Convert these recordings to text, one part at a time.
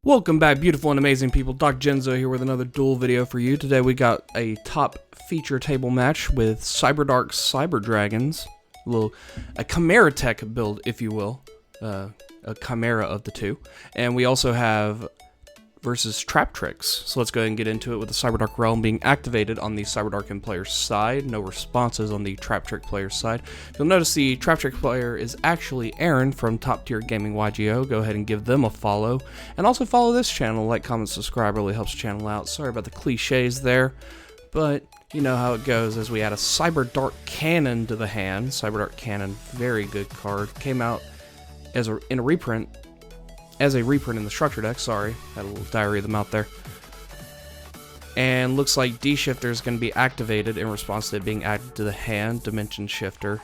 Welcome back, beautiful and amazing people. Doc Genzo here with another duel video for you. Today we got a top feature table match with CYBERDARK Cyber Dragons. A Chimera Tech build, if you will. A chimera of the two. And we also have versus TRAPTRIX. So let's go ahead and get into it with the CYBERDARK Realm being activated on the CYBERDARK player's side. No responses on the TRAPTRIX player's side. You'll notice the TRAPTRIX player is actually Aaron from Top Tier Gaming yugioh. Go ahead and give them a follow. And also follow this channel. Like, comment, subscribe. Really helps the channel out. Sorry about the cliches there. But you know how it goes as we add a CYBERDARK Cannon to the hand. CYBERDARK Cannon, very good card. Came out as a reprint in the structure deck. Sorry, had a little diarrhea of the mouth there. And looks like D-Shifter is going to be activated in response to it being added to the hand. Dimension Shifter.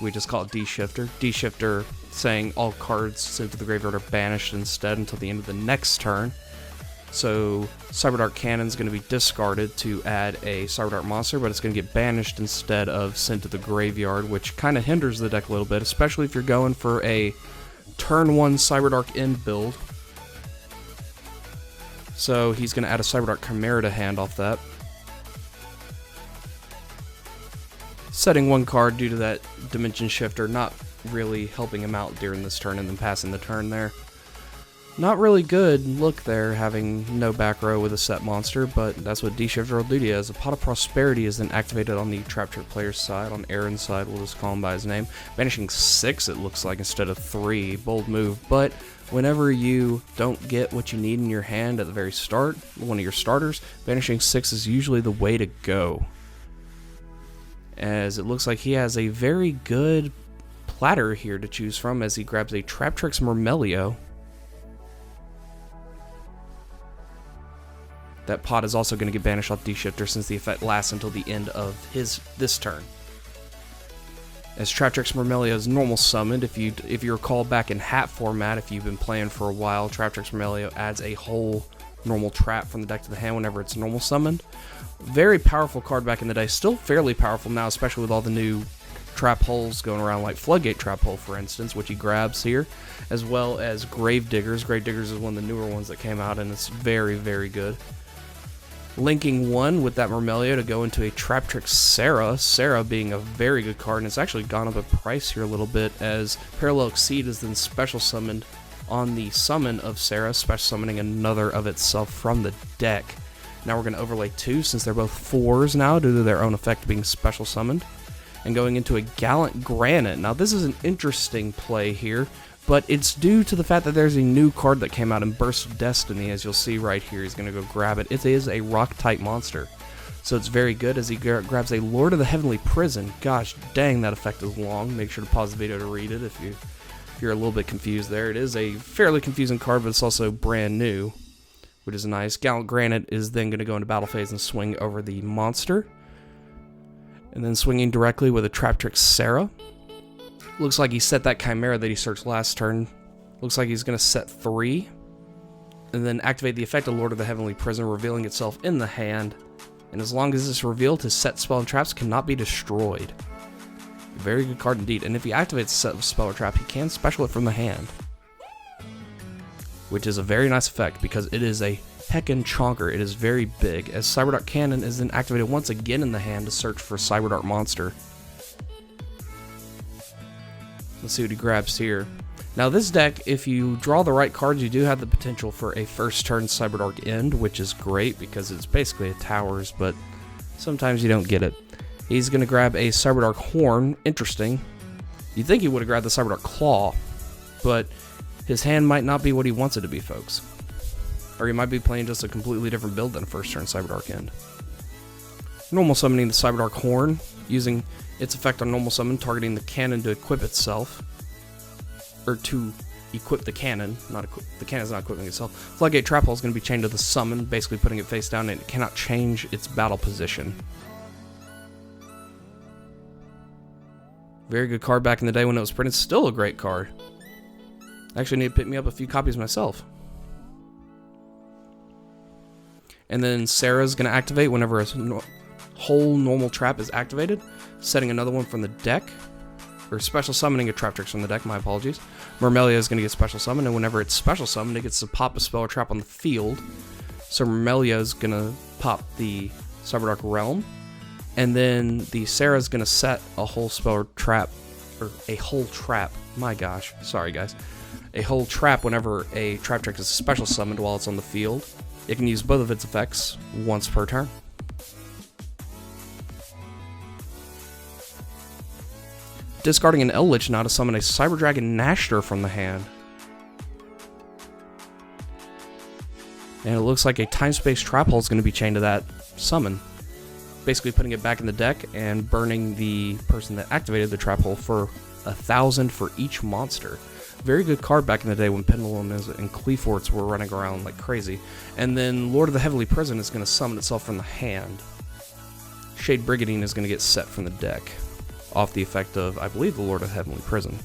We just call it D-Shifter. D-Shifter saying all cards sent to the graveyard are banished instead until the end of the next turn. So CYBERDARK Cannon is going to be discarded to add a CYBERDARK monster, but it's going to get banished instead of sent to the graveyard, which kind of hinders the deck a little bit, especially if you're going for a turn 1 CYBERDARK end build. So he's going to add a CYBERDARK Chimera to hand off that. Setting one card due to that Dimension Shifter, not really helping him out during this turn and then passing the turn there. Not really good look there, having no back row with a set monster, but that's what D-Shifter will do to you. As a Pot of Prosperity is then activated on the TRAPTRIX player's side, on Aaron's side, we'll just call him by his name. Banishing 6, it looks like, instead of 3. Bold move, but whenever you don't get what you need in your hand at the very start, one of your starters, banishing 6 is usually the way to go. As it looks like he has a very good platter here to choose from as he grabs a TRAPTRIX Myrmeleo. That pot is also going to get banished off D-Shifter since the effect lasts until the end of this turn. As TRAPTRIX Myrmeleo is normal summoned, if you recall back in hat format, if you've been playing for a while, TRAPTRIX Myrmeleo adds a whole normal trap from the deck to the hand whenever it's normal summoned. Very powerful card back in the day, still fairly powerful now, especially with all the new trap holes going around, like Floodgate Trap Hole, for instance, which he grabs here, as well as Gravediggers. Gravediggers is one of the newer ones that came out, and it's very, very good. Linking one with that Myrmeleo to go into a TRAPTRIX Sarah. Sarah being a very good card, and it's actually gone up in price here a little bit as Parallel Exceed is then special summoned on the summon of Sarah, special summoning another of itself from the deck. Now we're going to overlay 2 since they're both 4s now due to their own effect being special summoned. And going into a Gallant Granite. Now this is an interesting play here, but it's due to the fact that there's a new card that came out in Burst of Destiny, as you'll see right here. He's going to go grab it. It is a rock-type monster, so it's very good as he grabs a Lord of the Heavenly Prison. Gosh dang, that effect is long. Make sure to pause the video to read it if you're a little bit confused there. It is a fairly confusing card, but it's also brand new, which is nice. Gallant Granite is then going to go into battle phase and swing over the monster. And then swinging directly with a TRAPTRIX Sarah. Looks like he set that Chimera that he searched last turn. Looks like he's going to set 3. And then activate the effect of Lord of the Heavenly Prison, revealing itself in the hand. And as long as it's revealed, his set spell and traps cannot be destroyed. Very good card indeed. And if he activates a set spell or trap, he can special it from the hand. Which is a very nice effect because it is a heckin' chonker. It is very big. As CYBERDARK Cannon is then activated once again in the hand to search for CYBERDARK monster. Let's see what he grabs here. Now this deck, if you draw the right cards, you do have the potential for a first turn CYBERDARK end, which is great because it's basically a towers, but sometimes you don't get it. He's going to grab a CYBERDARK Horn. Interesting. You'd think he would have grabbed the CYBERDARK Claw, but his hand might not be what he wants it to be, folks. Or he might be playing just a completely different build than a first turn CYBERDARK end. Normal summoning the CYBERDARK Horn, using its effect on normal summon, targeting the cannon to equip itself. Or to equip the cannon. The cannon's not equipping itself. Floodgate Trap Hole is going to be chained to the summon, basically putting it face down, and it cannot change its battle position. Very good card back in the day when it was printed. Still a great card. I actually need to pick me up a few copies myself. And then Sarah's going to activate whenever a whole normal trap is activated, setting another one from the deck, or special summoning a TRAPTRIX from the deck, my apologies. Myrmelia is going to get special summoned, and whenever it's special summoned, it gets to pop a spell or trap on the field. So Myrmelia is going to pop the CYBERDARK Realm, and then the Sarah is going to set a whole spell or trap, or a whole trap, my gosh, sorry guys. A whole trap whenever a TRAPTRIX is special summoned while it's on the field. It can use both of its effects once per turn. Discarding an Eldritch now to summon a Cyber Dragon Nashter from the hand. And it looks like a Time-Space Trap Hole is going to be chained to that summon. Basically putting it back in the deck and burning the person that activated the Trap Hole for 1,000 for each monster. Very good card back in the day when Pendulum and Cleaforts were running around like crazy. And then Lord of the Heavenly Prison is going to summon itself from the hand. Shade Brigandine is going to get set from the deck, off the effect of, I believe, the Lord of Heavenly Prison.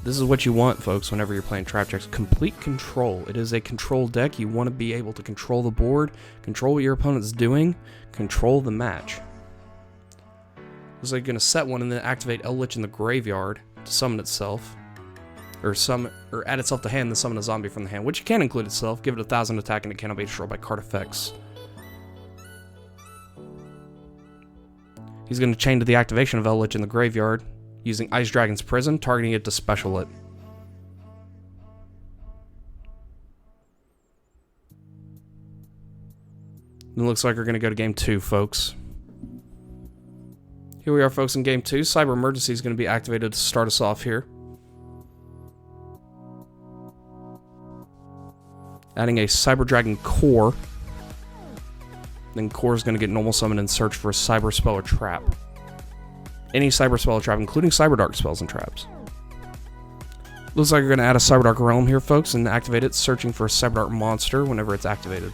This is what you want, folks, whenever you're playing TRAPTRIX. Complete control. It is a control deck. You want to be able to control the board, control what your opponent's doing, control the match. Looks like you're going to set one and then activate Eldritch in the graveyard to summon itself. Or add itself to hand, then summon a zombie from the hand, which can include itself. Give it 1,000 attack and it cannot be destroyed by card effects. He's going to chain to the activation of Eldritch in the graveyard, using Ice Dragon's Prison, targeting it to special it. It looks like we're going to go to game 2, folks. Here we are, folks, in game 2. Cyber Emergency is going to be activated to start us off here. Adding a Cyber Dragon Core. Then Core is going to get normal summon and search for a Cyber Spell or Trap. Any Cyber Spell or Trap, including CYBERDARK spells and traps. Looks like you're going to add a CYBERDARK Realm here, folks, and activate it, searching for a CYBERDARK monster whenever it's activated.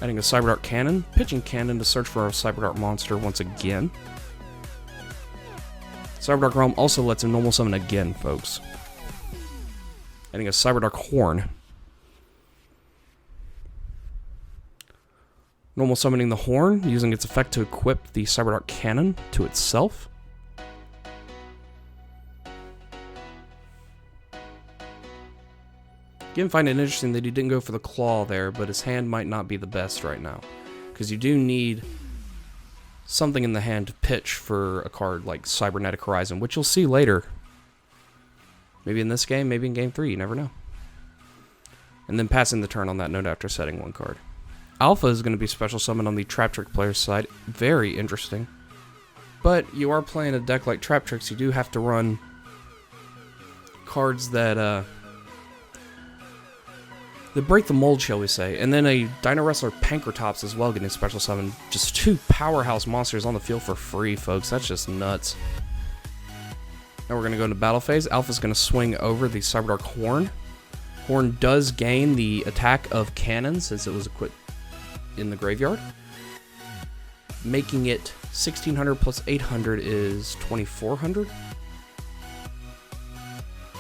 Adding a CYBERDARK Cannon, pitching Cannon to search for a CYBERDARK monster once again. CYBERDARK Realm also lets him normal summon again, folks. Adding a CYBERDARK Horn. Normal summoning the Horn, using its effect to equip the CYBERDARK Cannon to itself. Again, find it interesting that he didn't go for the Claw there, but his hand might not be the best right now. Because you do need something in the hand to pitch for a card like Cybernetic Horizon, which you'll see later. Maybe in this game, maybe in game 3, you never know. And then passing the turn on that note after setting one card. Alpha is going to be special summoned on the TRAPTRIX player's side. Very interesting. But you are playing a deck like TRAPTRIX, you do have to run cards that break the mold, shall we say. And then a Dino Wrestler Pankratops as well getting special summoned. Just 2 powerhouse monsters on the field for free, folks. That's just nuts. Now we're going to go into battle phase. Alpha's going to swing over the CYBERDARK Horn. Horn does gain the attack of Cannon since it was equipped in the graveyard, making it 1,600 plus 800 is 2,400.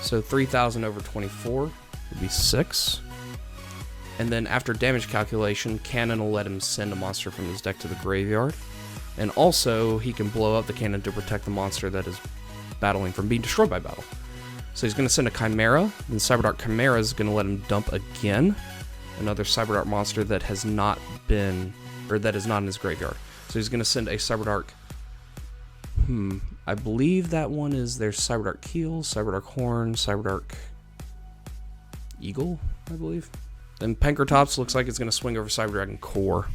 So 3,000 over 24 would be 6. And then after damage calculation, Cannon will let him send a monster from his deck to the graveyard. And also, he can blow up the cannon to protect the monster that is battling from being destroyed by battle. So he's going to send a Chimera, then CYBERDARK Chimera is going to let him dump again another CYBERDARK monster that has not been, or that is not in his graveyard. So he's going to send a CYBERDARK, I believe that one is their CYBERDARK Keel, CYBERDARK Horn, CYBERDARK Eagle, I believe. Then Pankratops looks like it's going to swing over Cyber Dragon Core.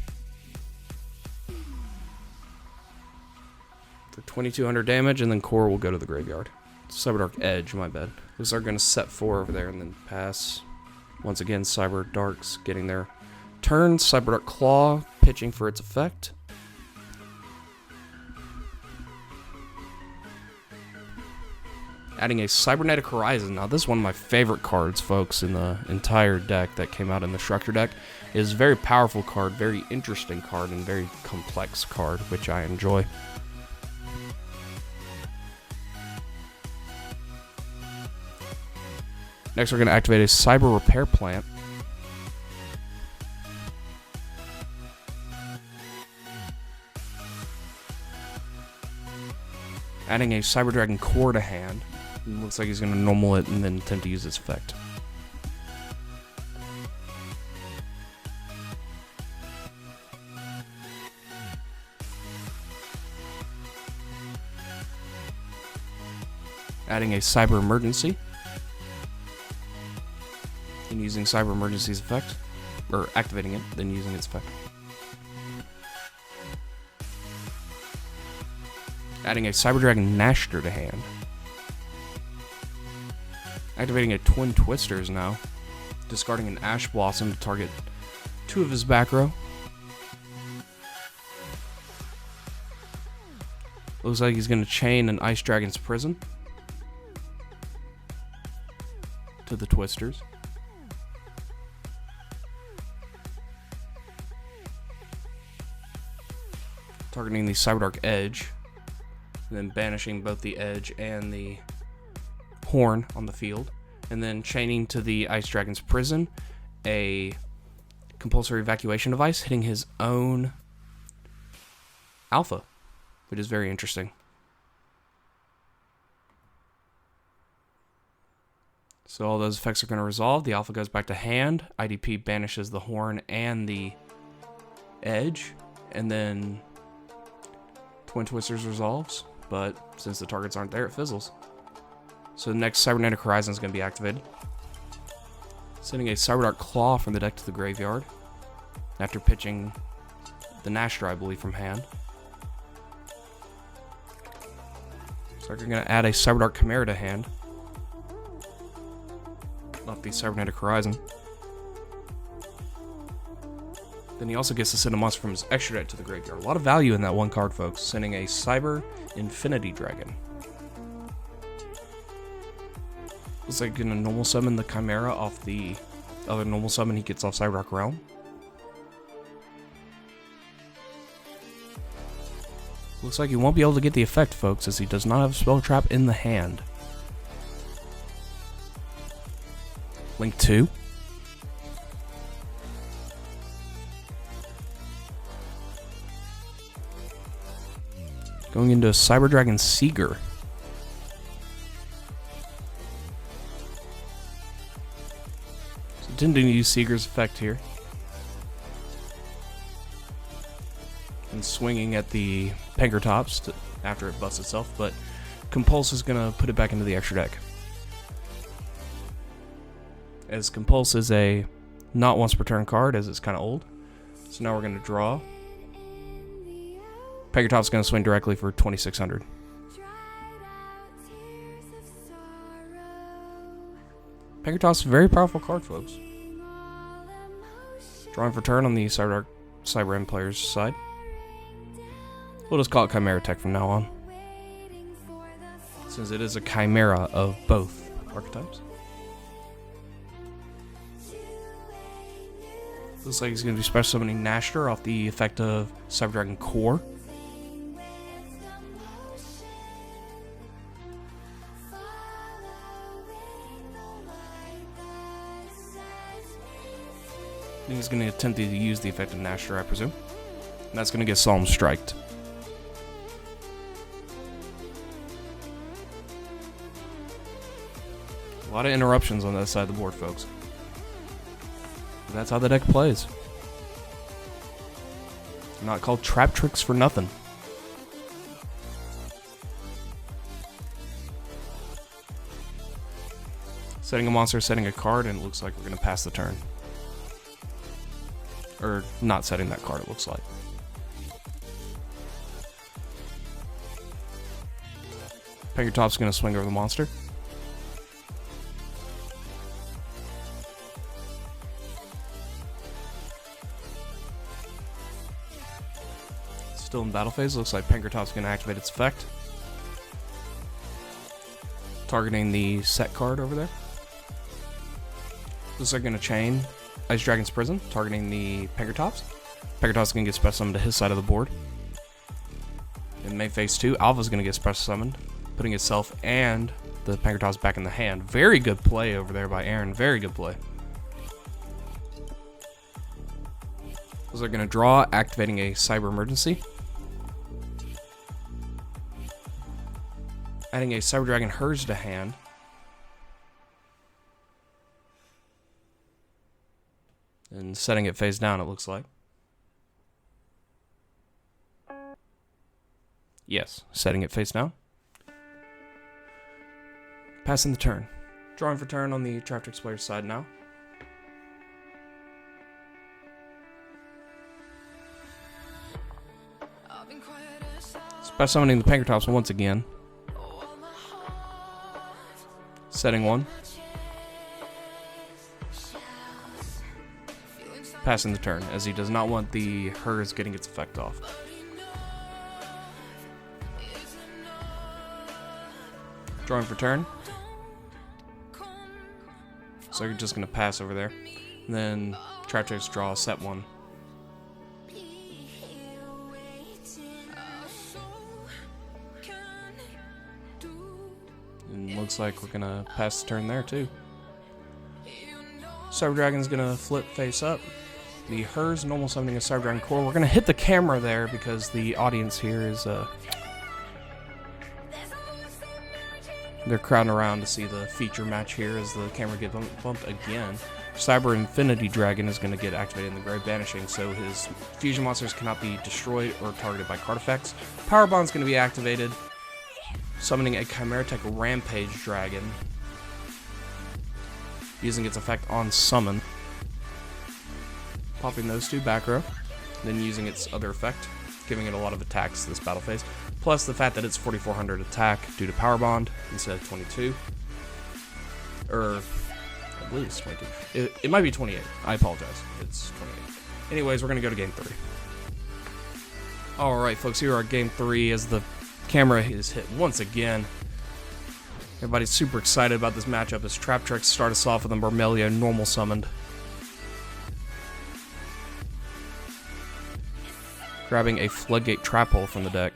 For 2,200 damage, and then Core will go to the graveyard. CYBERDARK Edge, my bad. Looks like they're going to set 4 over there and then pass. Once again, CYBERDARK's getting their turn. CYBERDARK Claw, pitching for its effect. Adding a Cybernetic Horizon. Now, this is one of my favorite cards, folks, in the entire deck that came out in the Structure deck. It is a very powerful card, very interesting card, and very complex card, which I enjoy. Next, we're going to activate a Cyber Repair Plant. Adding a Cyber Dragon core to hand. It looks like he's going to normal it and then attempt to use its effect. Adding a Cyber Emergency. And using Cyber Emergency's effect. Or activating it, then using its effect. Adding a Cyber Dragon Nashter to hand. Activating a Twin Twisters now. Discarding an Ash Blossom to target 2 of his back row. Looks like he's going to chain an Ice Dragon's Prison to the Twisters. Targeting the CyberDark Edge. And then banishing both the Edge and the Horn on the field. And then chaining to the Ice Dragon's Prison a Compulsory Evacuation Device, hitting his own Alpha, which is very interesting. So all those effects are going to resolve. The Alpha goes back to hand. IDP banishes the Horn and the Edge. And then Twin Twisters resolves. But since the targets aren't there, it fizzles. So the next Cybernetic Horizon is going to be activated. Sending a CyberDark Claw from the deck to the graveyard. After pitching the Nashter, I believe, from hand. So we're going to add a CyberDark Chimera to hand. Not the Cybernetic Horizon. Then he also gets to send a monster from his extra deck to the graveyard. A lot of value in that one card, folks. Sending a Cyber Infinity Dragon. Looks like gonna normal summon the Chimera off the other normal summon he gets off CyberDark Realm. Looks like he won't be able to get the effect, folks, as he does not have a Spell Trap in the hand. Link 2. Going into a Cyber Dragon Seeger. So intending to use Seeger's effect here. And swinging at the Pankratops after it busts itself, but Compulse is going to put it back into the extra deck. As Compulse is a not once per turn card, as it's kind of old. So now we're going to draw. Pankratops is going to swing directly for 2,600. Pankratops is a very powerful card, folks. Drawing for turn on the Cyber End player's side. We'll just call it Chimera Tech from now on, since it is a chimera of both archetypes. Looks like he's going to be special summoning Nashter off the effect of Cyber Dragon Core. He's going to attempt to use the effect of Nashter, I presume. And that's going to get Solemn Striked. A lot of interruptions on that side of the board, folks. But that's how the deck plays. They're not called TRAPTRIX for nothing. Setting a monster, setting a card, and it looks like we're going to pass the turn. Or not setting that card, it looks like. Pankratops is going to swing over the monster. Still in battle phase, looks like Pankratops is going to activate its effect. Targeting the set card over there. Looks like going to chain Ice Dragon's Prison, targeting the Pankratops. Pankratops is going to get special summoned to his side of the board. In main phase 2, Alpha is going to get special summoned, putting itself and the Pankratops back in the hand. Very good play over there by Aaron. Very good play. Those are going to draw, activating a Cyber Emergency. Adding a Cyber Dragon Hers to hand. And setting it face down, it looks like. Yes, setting it face down. Passing the turn. Drawing for turn on the TRAPTRIX player's side now. Special summoning the Pankratops once again. Setting one. Passing the turn, as he does not want the Hers getting its effect off. Drawing for turn. So you're just going to pass over there. And then TRAPTRIX draw, set one. And looks like we're going to pass the turn there too. Cyber Dragon's going to flip face up. The Hers normal summoning a Cyber Dragon Core. We're going to hit the camera there because the audience here is they're crowding around to see the feature match here as the camera gets bumped again. Cyber Infinity Dragon is going to get activated in the grave, banishing, so his fusion monsters cannot be destroyed or targeted by card effects. Power Bond's going to be activated, summoning a Chimeratech Rampage Dragon, using its effect on summon. Popping those two back row, then using its other effect, giving it a lot of attacks this battle phase. Plus the fact that it's 4,400 attack due to Power Bond instead of 22. Or, I believe it's 22. It might be 28. I apologize. It's 28. Anyways, we're going to go to game 3. Alright, folks, here are game 3 as the camera is hit once again. Everybody's super excited about this matchup as TRAPTRIX start us off with a Myrmeleo normal summoned. Grabbing a Floodgate Trap Hole from the deck.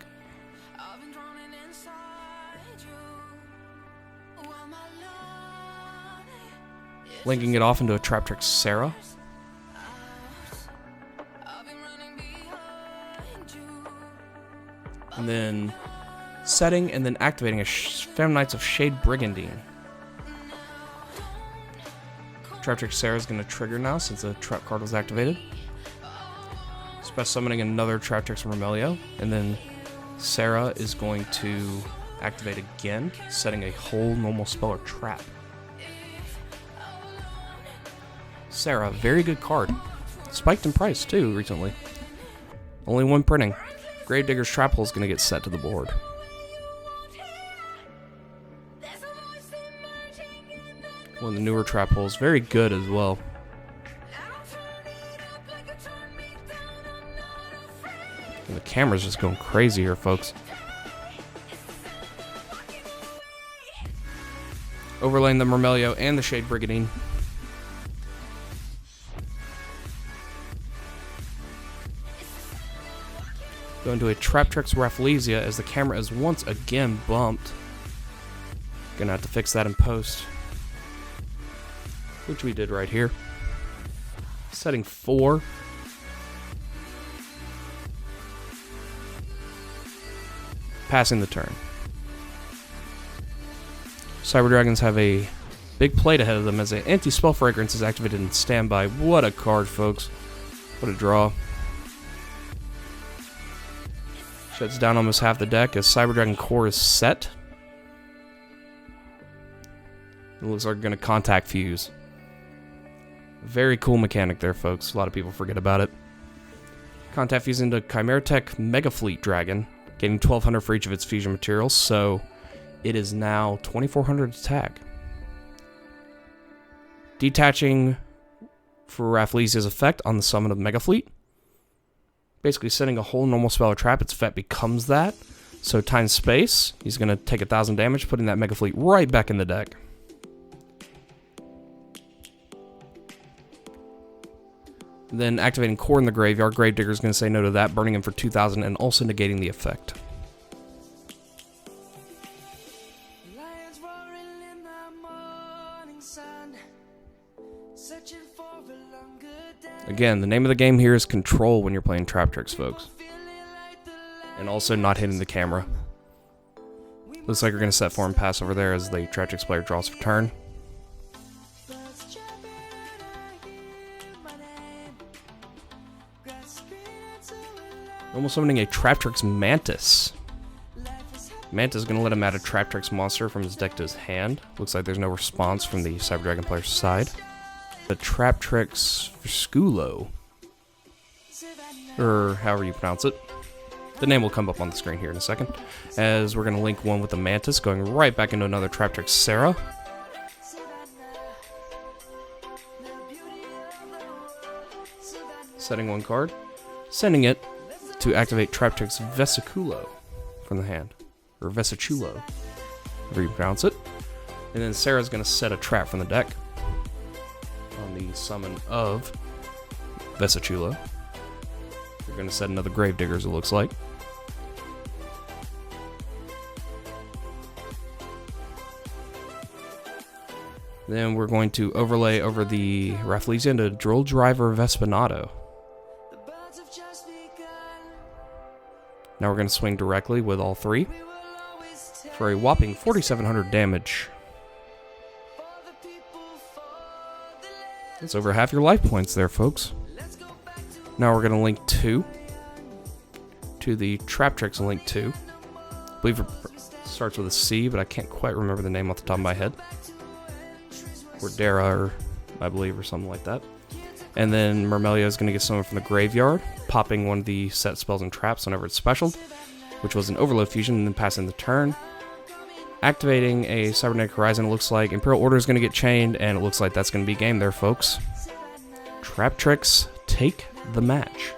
Linking it off into a TRAPTRIX Sarah. And then setting and then activating a Phantom Knights of Shade Brigandine. TRAPTRIX Sarah is going to trigger now since the trap card was activated. Special summoning another TRAPTRIX Myrmeleo, and then Sarah is going to activate again, setting a whole normal spell or trap. Sarah, very good card. Spiked in price too recently. Only one printing. Gravedigger's Trap Hole is going to get set to the board. One of the newer trap holes, very good as well. And the camera's just going crazy here, folks. Overlaying the Myrmeleo and the Shade Brigandine. Going to a TRAPTRIX Rafflesia as the camera is once again bumped. Gonna have to fix that in post, which we did right here. Setting 4. Passing the turn. Cyber Dragons have a big plate ahead of them as an anti-spell fragrance is activated in standby. What a card, folks. What a draw. Shuts down almost half the deck as Cyber Dragon Core is set. It looks like we're going to contact fuse. Very cool mechanic there, folks. A lot of people forget about it. Contact fuse into Chimeratech Mega Fleet Dragon, getting 1,200 for each of its fusion materials, so it is now 2,400 attack. Detaching for Rafflesia's effect on the summon of Mega Fleet. Basically setting a whole normal spell or trap. Its effect becomes that. So time space, he's going to take 1,000 damage, putting that Mega Fleet right back in the deck. Then activating Core in the graveyard. Gravedigger's going to say no to that, burning him for 2,000 and also negating the effect. Again, the name of the game here is control when you're playing TRAPTRIX, folks. And also not hitting the camera. Looks like we're going to set form pass over there as the TRAPTRIX player draws for turn. Almost summoning a TRAPTRIX Mantis. Mantis is going to let him add a TRAPTRIX monster from his deck to his hand. Looks like there's no response from the CyberDragon player's side. The TRAPTRIX Skulo, or however you pronounce it. The name will come up on the screen here in a second, as we're going to link one with the Mantis, going right back into another TRAPTRIX Sarah. Setting one card, sending it to activate TRAPTRIX Vesiculo from the hand, or Vesiculo, however you pronounce it. And then Sarah's going to set a trap from the deck on the summon of Vesiculo. We're going to set another Gravediggers, it looks like. Then we're going to overlay over the Rafflesia into Drill Driver Vespinato. Now we're going to swing directly with all three for a whopping 4,700 damage. That's over half your life points there, folks. Now we're going to link 2 to the TRAPTRIX Link 2. I believe it starts with a C, but I can't quite remember the name off the top of my head. Or Dara, I believe, or something like that. And then Mermelia is going to get someone from the graveyard, popping one of the set spells and traps whenever it's specialed, which was an Overload Fusion, and then passing the turn. Activating a Cybernetic Horizon, it looks like Imperial Order is going to get chained, and it looks like that's going to be game there, folks. TRAPTRIX, take the match.